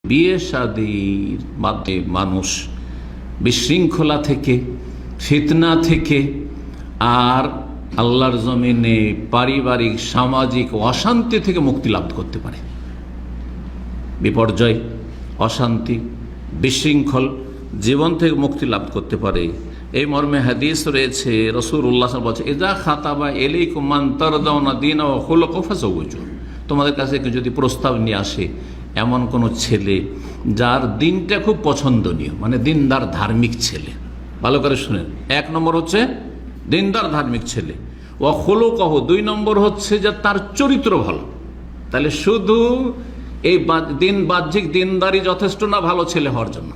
বিয়ে শাদীর মাধ্যমে মানুষ বিশৃঙ্খলা থেকে, ফিতনা থেকে আর আল্লাহর জমিনে পারিবারিক সামাজিক অশান্তি থেকে মুক্তি লাভ করতে পারে। বিপর্যয়, অশান্তি, বিশৃঙ্খল জীবন থেকে মুক্তি লাভ করতে পারে। এই মর্মে হাদিস রয়েছে, রাসূলুল্লাহ বলছে, ইযা খাতাবা ইলাইকুম মান তারদাউনা দীনাহু ওয়া খুলুকাহু ফাযাওওয়িজুহু। তোমাদের কাছে যদি প্রস্তাব নিয়ে আসে এমন কোন ছেলে যার দিনটা খুব পছন্দনীয়, মানে দিনদার ধার্মিক ছেলে, ভালো করে শুনেন। এক নম্বর হচ্ছে দিনদার ধার্মিক ছেলে, ওয়া খুলুকাহু, দুই নম্বর হচ্ছে যে তার চরিত্র ভালো। তাহলে শুধু এই বাহ্যিক দিনদারি যথেষ্ট না ভালো ছেলে হওয়ার জন্য,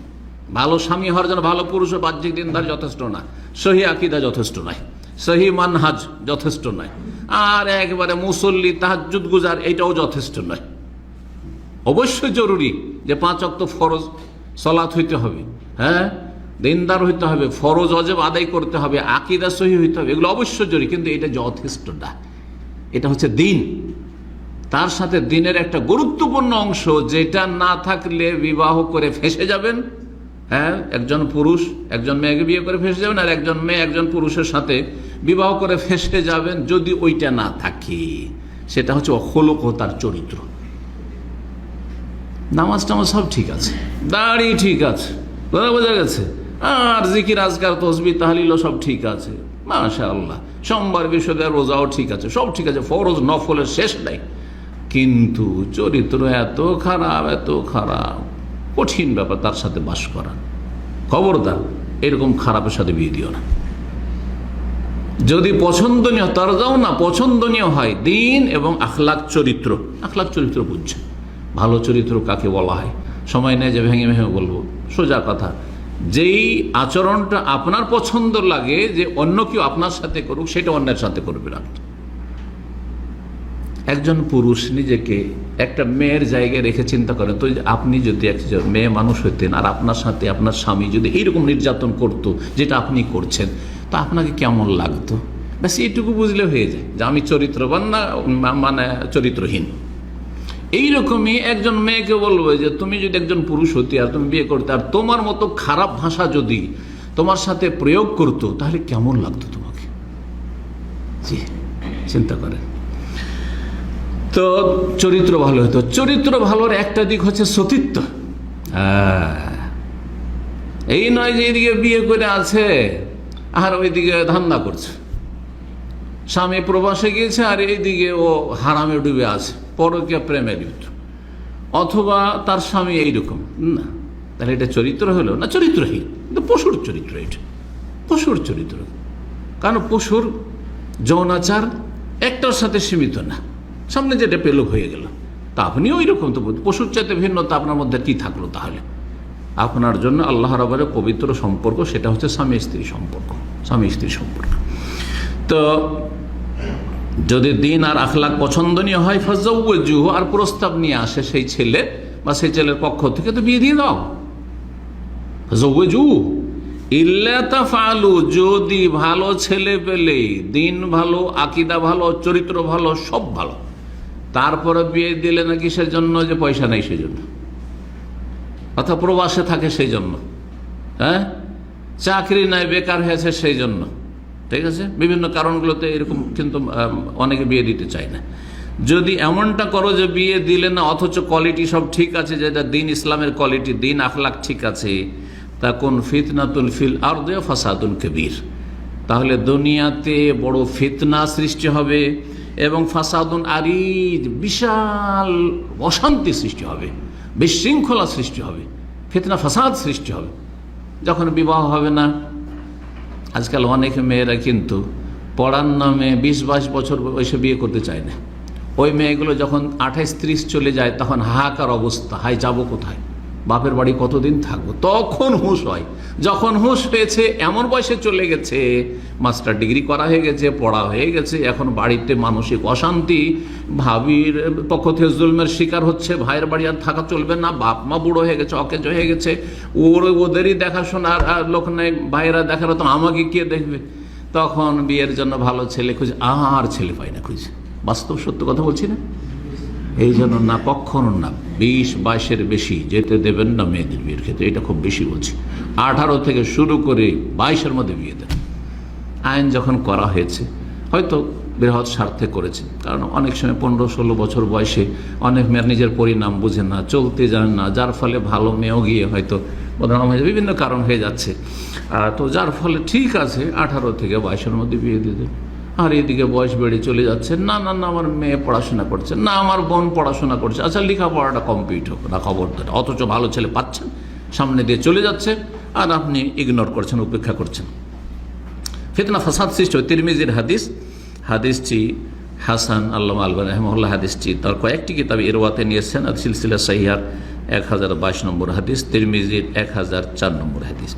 ভালো স্বামী হওয়ার জন্য, ভালো পুরুষ বাহ্যিক দিনদারি যথেষ্ট না, সহি আকীদা যথেষ্ট নয়, সহি মানহাজ যথেষ্ট নয়, আর একেবারে মুসল্লি তাহাজ্জুদ গুজার এটাও যথেষ্ট নয়। অবশ্যই জরুরি যে 5 ওয়াক্ত ফরজ সালাত হইতে হবে, হ্যাঁ, দিনদার হইতে হবে, ফরজ ওয়াজিব আদায় করতে হবে, আকীদা সহি হইতে হবে, এগুলো অবশ্যই জরুরি, কিন্তু এটা যথেষ্ট না। এটা হচ্ছে দিন, তার সাথে দিনের একটা গুরুত্বপূর্ণ অংশ যেটা না থাকলে বিবাহ করে ফেঁসে যাবেন। হ্যাঁ, একজন পুরুষ একজন মেয়েকে বিয়ে করে ফেঁসে যাবেন, আর একজন মেয়ে একজন পুরুষের সাথে বিবাহ করে ফেঁসে যাবেন যদি ওইটা না থাকে। সেটা হচ্ছে অখলক, তার চরিত্র। নামাজ টামাজ সব ঠিক আছে, দাড়ি ঠিক আছে, বোঝা গেছে, আর জিকির আজকার তসবিহ তাহলিল সব ঠিক আছে, মাশাআল্লাহ, সোমবার বৃহস্পতিবার রোজাও ঠিক আছে, সব ঠিক আছে, ফরজ নফলের শেষ নাই, কিন্তু চরিত্র এত খারাপ, এত খারাপ, কঠিন ব্যাপার তার সাথে বাস করা। খবরদার এরকম খারাপের সাথে বিয়ে দিও না। যদি পছন্দনীয়, তার যাও না, পছন্দনীয় হয় দিন এবং আখলাক চরিত্র। আখলাক চরিত্র বুঝছে, ভালো চরিত্র কাকে বলা হয়, সময় নেই যে ভেঙে ভেঙে বলবো, সোজা কথা, যেই আচরণটা আপনার পছন্দ লাগে যে অন্য কেউ আপনার সাথে করুক, সেটা অন্যের সাথে করবে না। একজন পুরুষ নিজেকে একটা মেয়ের জায়গায় রেখে চিন্তা করেন তো, আপনি যদি একজন মেয়ে মানুষ হইতেন আর আপনার সাথে আপনার স্বামী যদি এইরকম নির্যাতন করতো যেটা আপনি করছেন, তো আপনাকে কেমন লাগতো? ব্যাস এইটুকু বুঝলে হয়ে যায় যে আমি চরিত্রবান না মানে চরিত্রহীন। এইরকমই একজন মেয়েকে বলবো যে তুমি যদি একজন পুরুষ হতে আর তুমি বিয়ে করতে, আর তোমার মতো খারাপ ভাষা যদি তোমার সাথে প্রয়োগ করতো, তাহলে কেমন লাগতো তোমাকে? জি, চিন্তা করেন। তো চরিত্র ভালো হতো। চরিত্র ভালোর একটা দিক হচ্ছে সতীত্ব। এই নয় যে এইদিকে বিয়ে করে আছে আর ওইদিকে ধান্দা করছে, স্বামী প্রবাসে গিয়েছে আর এইদিকে ও হারামে ডুবে আছে, পরকীয়া প্রেমে লিপ্ত, অথবা তার স্বামী এইরকম না, তাহলে এটা চরিত্র হলো না? চরিত্রহীন, কিন্তু পশুর চরিত্র, এটা পশুর চরিত্র। কারণ পশুর যৌনাচার একটার সাথে সীমিত না, সামনে যেটা পেল হয়ে গেল। তা আপনিও ওই রকম, তো পশুর চাইতে ভিন্নতা আপনার মধ্যে কি থাকলো? তাহলে আপনার জন্য আল্লাহ রাব্বুল পবিত্র সম্পর্ক, সেটা হচ্ছে স্বামী স্ত্রী সম্পর্ক, স্বামী স্ত্রী সম্পর্ক। তো যদি দিন আর আখলাক পছন্দনীয় হয়, ফাযাওওয়িজুহু, আর প্রস্তাব নিয়ে আসে সেই ছেলে বা সেই ছেলের পক্ষ থেকে, তো বিয়ে দিয়ে দাও। ফাযাওওয়িজুহু ইল্লা তাফআলু, যদি ভালো ছেলে পেলে, দিন ভালো, আকীদা ভালো, চরিত্র ভালো, সব ভালো, তারপরে বিয়ে দিলে না কিসের জন্য? যে পয়সা নাই সেই জন্য, অথবা প্রবাসে থাকে সেই জন্য, হ্যাঁ, চাকরি নাই, বেকার হয়েছে সেই জন্য, ঠিক আছে, বিভিন্ন কারণগুলোতে এরকম কিন্তু অনেকে বিয়ে দিতে চায় না। যদি এমনটা করো যে বিয়ে দিলে না অথচ কোয়ালিটি সব ঠিক আছে, যেটা দিন ইসলামের কোয়ালিটি, দিন আখলাক ঠিক আছে, তাকুন ফিতনাতুল ফিল আরদি ওয়া ফাসাদুন কবীর, তাহলে দুনিয়াতে বড় ফিতনা সৃষ্টি হবে এবং ফাসাদুন আরিদ, বিশাল অশান্তি সৃষ্টি হবে, বিশৃঙ্খলা সৃষ্টি হবে, ফিতনা ফাসাদ সৃষ্টি হবে। যখন বিবাহ হবে না, আজকাল অনেক মেয়েরা কিন্তু পড়ার নামে 20-22 বছর বয়সে বিয়ে করতে চায় না। ওই মেয়েগুলো যখন 28-30 চলে যায়, তখন হাহাকার অবস্থা, হাই যাবো কোথায়, বাপের বাড়ি কতদিন থাকবো, তখন হুঁশ হয়। যখন হুঁশ হয়েছে, এমন বয়সে চলে গেছে, মাস্টার ডিগ্রি করা হয়ে গেছে, পড়া হয়ে গেছে, এখন বাড়িতে মানসিক অশান্তি, ভাবির পক্ষ থেকে জুলমের শিকার হচ্ছে, ভাইয়ের বাড়ি আর থাকা চলবে না, বাপ মা বুড়ো হয়ে গেছে, অকেজ হয়ে গেছে, ওদেরই দেখাশোনার লোক নেই, ভাইয়েরা দেখার তো আমাকে কে দেখবে, তখন বিয়ের জন্য ভালো ছেলে খুঁজে, আর ছেলে পায় না খুঁজে। বাস্তব সত্য কথা বলছি না? এই জন্য না, কখনো না 20-22-এর বেশি যেতে দেবেন না মেয়েদের বিয়ের ক্ষেত্রে। এটা খুব বেশি বলছি। 18 থেকে শুরু করে 22-এর মধ্যে বিয়ে দেন। আইন যখন করা হয়েছে হয়তো বৃহৎ স্বার্থে করেছে, কারণ অনেক সময় 15-16 বছর বয়সে অনেক মেয়ের নিজের পরিণাম বুঝে না, চলতে জানে না, যার ফলে ভালো মেয়েও গিয়ে হয়তো বদনাম হয়ে যায়, বিভিন্ন কারণ হয়ে যাচ্ছে। তো যার ফলে ঠিক আছে 18 থেকে 22-এর মধ্যে বিয়ে দিয়ে দেন। আর এদিকে বয়স বেড়ে চলে যাচ্ছে, না না না আমার মেয়ে পড়াশোনা করছে, না আমার বোন পড়াশোনা করছে, আচ্ছা লেখাপড়াটা কমপ্লিট হোক না, খবরদার। অথচ ভালো ছেলে পাচ্ছেন, সামনে দিয়ে চলে যাচ্ছে, আর আপনি ইগনোর করছেন, উপেক্ষা করছেন। ফিতনা ফাসাদ সৃষ্টি হয়। তিরমিজির হাদিসটি হাসান, আল্লামা আলবানী রাহিমাহুল্লাহ হাদিসটি তার কয়েকটি কিতাবে ইরওয়াতে নিয়েছেন। আর সিলসিলা সহিহার 1022 নম্বর হাদিস, তিরমিজির 1004 নম্বর হাদিস।